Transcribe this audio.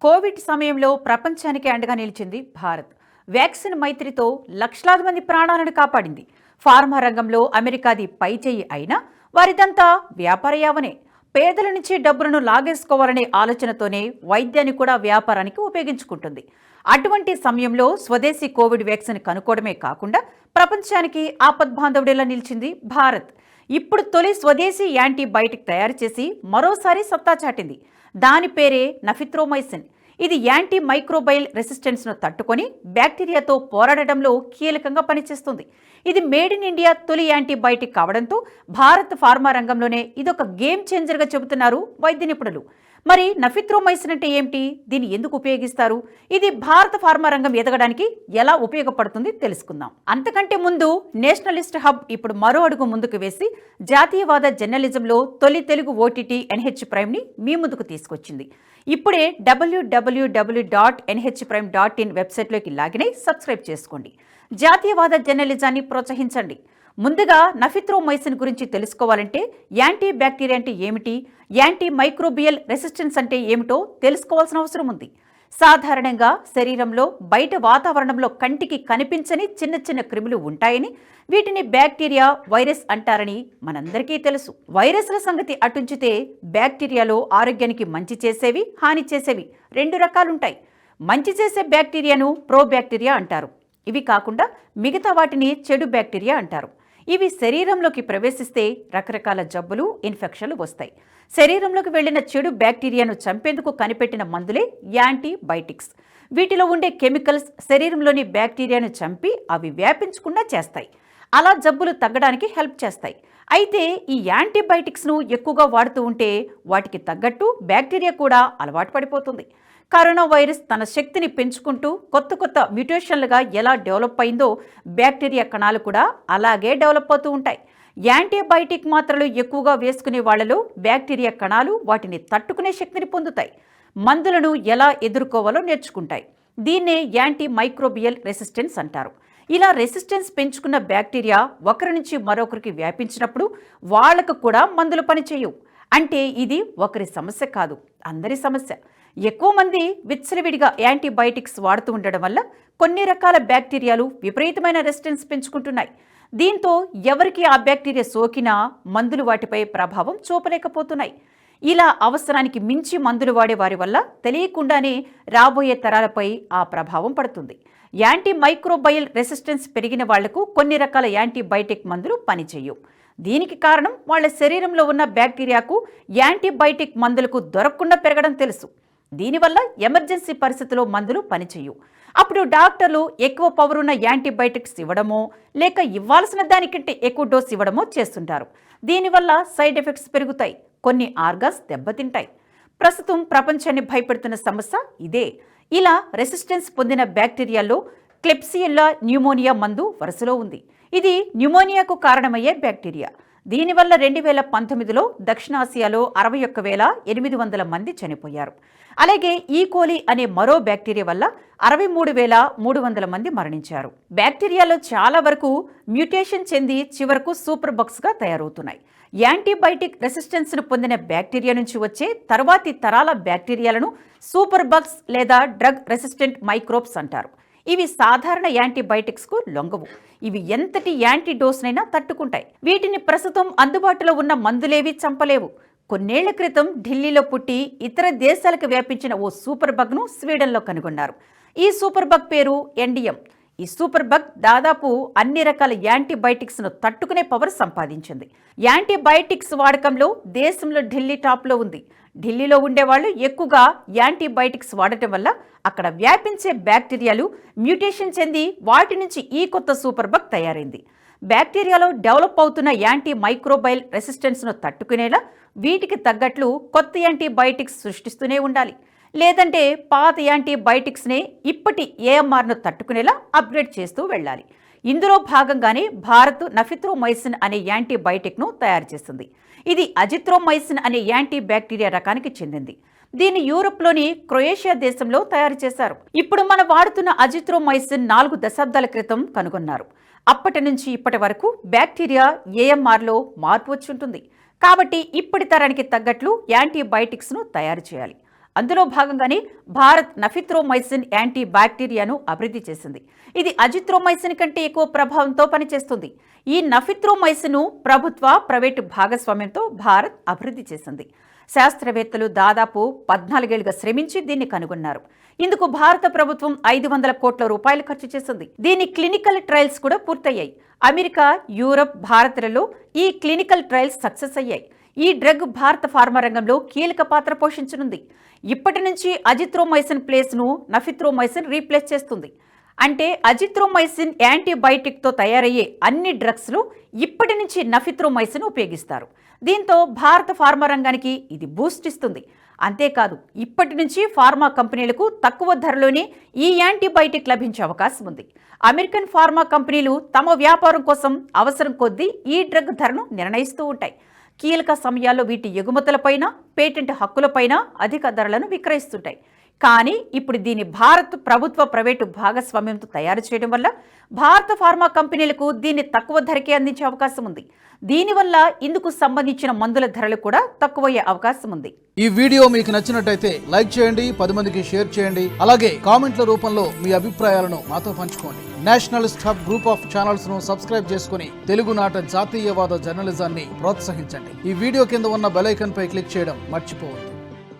Covid సమయంలో ప్రపంచానికి అండగా నిలిచింది భారత్. వ్యాక్సిన్ మైత్రితో లక్షలాది మంది ప్రాణాలను కాపాడింది. ఫార్మా రంగంలో అమెరికాది పైచేయి అయినా వారిదంతా వ్యాపార యావనే. పేదల నుంచి డబ్బులను లాగేసుకోవాలనే ఆలోచనతోనే వైద్యాన్ని కూడా వ్యాపారానికి ఉపయోగించుకుంటుంది. అటువంటి సమయంలో స్వదేశీ కోవిడ్ వ్యాక్సిన్ కనుక్కోవడమే కాకుండా ప్రపంచానికి ఆపద్బాంధవుడిలా నిలిచింది భారత్. ఇప్పుడు తొలి స్వదేశీ యాంటీబయాటిక్ తయారు చేసి మరోసారి సత్తా చాటింది. దాని పేరే నఫిత్రోమైసిన్. ఇది యాంటీ మైక్రోబైల్ రెసిస్టెన్స్ను తట్టుకొని బ్యాక్టీరియాతో పోరాడడంలో కీలకంగా పనిచేస్తుంది. ఇది మేడ్ ఇన్ ఇండియా తొలి యాంటీబయాటిక్ కావడంతో భారత్ ఫార్మా రంగంలోనే ఇదొక గేమ్ చేంజర్గా చెబుతున్నారు వైద్య నిపుణులు. మరి నఫిత్రోమైసిన్ అంటే ఏమిటి? దీన్ని ఎందుకు ఉపయోగిస్తారు? ఇది భారత ఫార్మా రంగం ఎదగడానికి ఎలా ఉపయోగపడుతుంది తెలుసుకుందాం. అంతకంటే ముందు నేషనలిస్ట్ హబ్ ఇప్పుడు మరో అడుగు ముందుకు వేసి జాతీయవాద జర్నలిజంలో తొలి తెలుగు ఓటీటీ ఎన్హెచ్ ప్రైమ్ని మీ ముందుకు తీసుకొచ్చింది. ఇప్పుడే www.nhprime.in వెబ్సైట్లోకి లాగిన్ అయి సబ్స్క్రైబ్ చేసుకోండి. జాతీయవాద జర్నలిజాన్ని ప్రోత్సహించండి. ముందుగా నఫిత్రోమైసిన్ గురించి తెలుసుకోవాలంటే యాంటీ బ్యాక్టీరియా అంటే ఏమిటి, యాంటీ మైక్రోబియల్ రెసిస్టెన్స్ అంటే ఏమిటో తెలుసుకోవాల్సిన అవసరం ఉంది. సాధారణంగా శరీరంలో బయట వాతావరణంలో కంటికి కనిపించని చిన్న చిన్న క్రిములు ఉంటాయని, వీటిని బ్యాక్టీరియా, వైరస్ అంటారని మనందరికీ తెలుసు. వైరస్ల సంగతి అటుంచితే బ్యాక్టీరియాలో ఆరోగ్యానికి మంచి చేసేవి, హాని చేసేవి రెండు రకాలుంటాయి. మంచి చేసే బ్యాక్టీరియాను ప్రోబ్యాక్టీరియా అంటారు. ఇవి కాకుండా మిగతా వాటిని చెడు బ్యాక్టీరియా అంటారు. ఇవి శరీరంలోకి ప్రవేశిస్తే రకరకాల జబ్బులు, ఇన్ఫెక్షన్లు వస్తాయి. శరీరంలోకి వెళ్లిన చెడు బ్యాక్టీరియాను చంపేందుకు కనిపెట్టిన మందులే యాంటీబయాటిక్స్. వీటిలో ఉండే కెమికల్స్ శరీరంలోని బ్యాక్టీరియాను చంపి అవి వ్యాపించకుండా చేస్తాయి. అలా జబ్బులు తగ్గడానికి హెల్ప్ చేస్తాయి. అయితే ఈ యాంటీబయాటిక్స్ను ఎక్కువగా వాడుతూ ఉంటే వాటికి తగ్గట్టు బ్యాక్టీరియా కూడా అలవాటు పడిపోతుంది. కరోనా వైరస్ తన శక్తిని పెంచుకుంటూ కొత్త కొత్త మ్యుటేషన్లుగా ఎలా డెవలప్ అయిందో బ్యాక్టీరియా కణాలు కూడా అలాగే డెవలప్ అవుతూ ఉంటాయి. యాంటీబయాటిక్ మాత్రలు ఎక్కువగా వేసుకునే వాళ్లలో బ్యాక్టీరియా కణాలు వాటిని తట్టుకునే శక్తిని పొందుతాయి. మందులను ఎలా ఎదుర్కోవాలో నేర్చుకుంటాయి. దీన్నే యాంటీ మైక్రోబియల్ రెసిస్టెన్స్ అంటారు. ఇలా రెసిస్టెన్స్ పెంచుకున్న బ్యాక్టీరియా ఒకరి నుంచి మరొకరికి వ్యాపించినప్పుడు వాళ్లకు కూడా మందులు పనిచేయవు. అంటే ఇది ఒకరి సమస్య కాదు, అందరి సమస్య. ఎక్కువ మంది విచ్చలవిడిగా యాంటీబయాటిక్స్ వాడుతూ ఉండడం వల్ల కొన్ని రకాల బ్యాక్టీరియాలు విపరీతమైన రెసిస్టెన్స్ పెంచుకుంటున్నాయి. దీంతో ఎవరికి ఆ బ్యాక్టీరియా సోకినా మందులు వాటిపై ప్రభావం చూపలేకపోతున్నాయి. ఇలా అవసరానికి మించి మందులు వాడే వారి వల్ల తెలియకుండానే రాబోయే తరాలపై ఆ ప్రభావం పడుతుంది. యాంటీ మైక్రోబయల్ రెసిస్టెన్స్ పెరిగిన వాళ్లకు కొన్ని రకాల యాంటీబయాటిక్ మందులు పనిచేయవు. దీనికి కారణం వాళ్ళ శరీరంలో ఉన్న బ్యాక్టీరియాకు యాంటీబయాటిక్ మందులకు దొరకకుండా పెరగడం తెలుసు. దీనివల్ల ఎమర్జెన్సీ పరిస్థితుల్లో మందులు పనిచేయవు. అప్పుడు డాక్టర్లు ఎక్కువ పవర్ ఉన్న యాంటీబయాటిక్స్ ఇవ్వడమో లేక ఇవ్వాల్సిన దానికంటే ఎక్కువ డోస్ ఇవ్వడమో చేస్తుంటారు. దీనివల్ల సైడ్ ఎఫెక్ట్స్ పెరుగుతాయి, కొన్ని ఆర్గాన్స్ దెబ్బతింటాయి. ప్రస్తుతం ప్రపంచాన్ని భయపెడుతున్న సమస్య ఇదే. ఇలా రెసిస్టెన్స్ పొందిన బ్యాక్టీరియాల్లో క్లెబ్సియల్లా న్యూమోనియా మందు వరుసలో ఉంది. ఇది న్యూమోనియాకు కారణమయ్యే బ్యాక్టీరియా. దీనివల్ల 2019లో దక్షిణాసియాలో 61,800 మంది చనిపోయారు. అలాగే ఈకోలి అనే మరో బ్యాక్టీరియా వల్ల 63,300 మంది మరణించారు. బ్యాక్టీరియాలో చాలా వరకు మ్యూటేషన్ చెంది చివరకు సూపర్ బగ్స్గా తయారవుతున్నాయి. యాంటీబయాటిక్ రెసిస్టెన్స్ను పొందిన బ్యాక్టీరియా నుంచి వచ్చే తర్వాతి తరాల బ్యాక్టీరియాలను సూపర్ బగ్స్ లేదా డ్రగ్ రెసిస్టెంట్ మైక్రోబ్స్ అంటారు. ఇవి సాధారణ యాంటీబయాటిక్స్కు లొంగవు. ఇవి ఎంతటి యాంటీడోస్నైనా తట్టుకుంటాయి. వీటిని ప్రస్తుతం అందుబాటులో ఉన్న మందులేవి చంపలేవు. కొన్నేళ్ల క్రితం ఢిల్లీలో పుట్టి ఇతర దేశాలకు వ్యాపించిన ఓ సూపర్ బగ్ను స్వీడన్లో కనుగొన్నారు. ఈ సూపర్ బగ్ పేరు ఎండియం. ఈ సూపర్ బగ్ దాదాపు అన్ని రకాల యాంటీబయాటిక్స్ను తట్టుకునే పవర్ సంపాదించింది. యాంటీబయాటిక్స్ వాడకంలో దేశంలో ఢిల్లీ టాప్లో ఉంది. ఢిల్లీలో ఉండేవాళ్లు ఎక్కువగా యాంటీబయాటిక్స్ వాడటం వల్ల అక్కడ వ్యాపించే బ్యాక్టీరియాలు మ్యూటేషన్ చెంది వాటి నుంచి ఈ కొత్త సూపర్ బగ్ తయారైంది. బ్యాక్టీరియాలో డెవలప్ అవుతున్న యాంటీ మైక్రోబైల్ రెసిస్టెన్స్ను తట్టుకునేలా వీటికి తగ్గట్లు కొత్త యాంటీబయాటిక్స్ సృష్టిస్తూనే ఉండాలి. లేదంటే పాత యాంటీబయాటిక్స్నే ఇప్పటి ఏఎంఆర్ను తట్టుకునేలా అప్గ్రేడ్ చేస్తూ వెళ్ళాలి. ఇందులో భాగంగానే భారత్ నఫిత్రోమైసిన్ అనే యాంటీబయాటిక్ను తయారు చేస్తుంది. ఇది అజిత్రోమైసిన్ అనే యాంటీ బ్యాక్టీరియా రకానికి చెందింది. దీన్ని యూరోప్లోని క్రొయేషియా దేశంలో తయారు చేశారు. ఇప్పుడు మనం వాడుతున్న అజిత్రోమైసిన్ 4 దశాబ్దాల క్రితం కనుగొన్నారు. అప్పటి నుంచి ఇప్పటి వరకు బ్యాక్టీరియా ఏఎంఆర్లో మార్పు వచ్చి ఉంటుంది. కాబట్టి ఇప్పటి తరానికి తగ్గట్లు యాంటీబయాటిక్స్ను తయారు చేయాలి. అందులో భాగంగానే భారత్ నఫిత్రోమైసిన్ యాంటీ బ్యాక్టీరియాను అభివృద్ధి చేసింది. ఇది అజిత్రోమైసిన్ కంటే ఎక్కువ ప్రభావంతో పనిచేస్తుంది. ఈ నఫిత్రోమైసిన్ ప్రభుత్వ, ప్రైవేటు భాగస్వామ్యంతో భారత్ అభివృద్ధి చేసింది. శాస్త్రవేత్తలు దాదాపు 14 ఏళ్లుగా శ్రమించి దీన్ని కనుగొన్నారు. ఇందుకు భారత ప్రభుత్వం 500 కోట్ల రూపాయలు ఖర్చు చేసింది. దీని క్లినికల్ ట్రయల్స్ కూడా పూర్తయ్యాయి. అమెరికా, యూరప్, భారత్లలో ఈ క్లినికల్ ట్రయల్స్ సక్సెస్ అయ్యాయి. ఈ డ్రగ్ భారత ఫార్మా రంగంలో కీలక పాత్ర పోషించనుంది. ఇప్పటి నుంచి అజిత్రోమైసిన్ ప్లేస్ను నఫిత్రోమైసిన్ రీప్లేస్ చేస్తుంది. అంటే అజిత్రోమైసిన్ యాంటీబయాటిక్తో తయారయ్యే అన్ని డ్రగ్స్లు ఇప్పటి నుంచి నఫిత్రోమైసిన్ ఉపయోగిస్తారు. దీంతో భారత ఫార్మా రంగానికి ఇది బూస్ట్ ఇస్తుంది. అంతేకాదు, ఇప్పటి నుంచి ఫార్మా కంపెనీలకు తక్కువ ధరలోనే ఈ యాంటీబయాటిక్ లభించే అవకాశం ఉంది. అమెరికన్ ఫార్మా కంపెనీలు తమ వ్యాపారం కోసం అవసరం కొద్దీ ఈ డ్రగ్ ధరను నిర్ణయిస్తూ ఉంటాయి. కీలక సమయాల్లో వీటి ఎగుమతులపైన, పేటెంట్ హక్కులపైన అధిక ధరలను విక్రయిస్తుంటాయి. కానీ ఇప్పుడు దీని భారత్ ప్రభుత్వ, ప్రైవేటు భాగస్వామ్యంతో తయారు చేయడం వల్ల భారత ఫార్మా కంపెనీలకు దీన్ని తక్కువ ధరకే అందించే అవకాశం ఉంది. దీనివల్ల ఇందుకు సంబంధించిన మందుల ధరలు కూడా తక్కువయ్యే అవకాశం ఉంది. ఈ వీడియో మీకు నచ్చినట్టయితే లైక్ చేయండి, 10 మందికి షేర్ చేయండి. అలాగే కామెంట్ల రూపంలో మీ అభిప్రాయాలను మాతో పంచుకోండి. Nationalist hub group of channels ను సబ్స్క్రైబ్ చేసుకుని తెలుగునాట జాతీయవాద జర్నలిజాన్ని ప్రోత్సహించండి. ఈ వీడియో కింద ఉన్న బెల్ ఐకాన్ పై క్లిక్ చేయడం మర్చిపోవద్దు.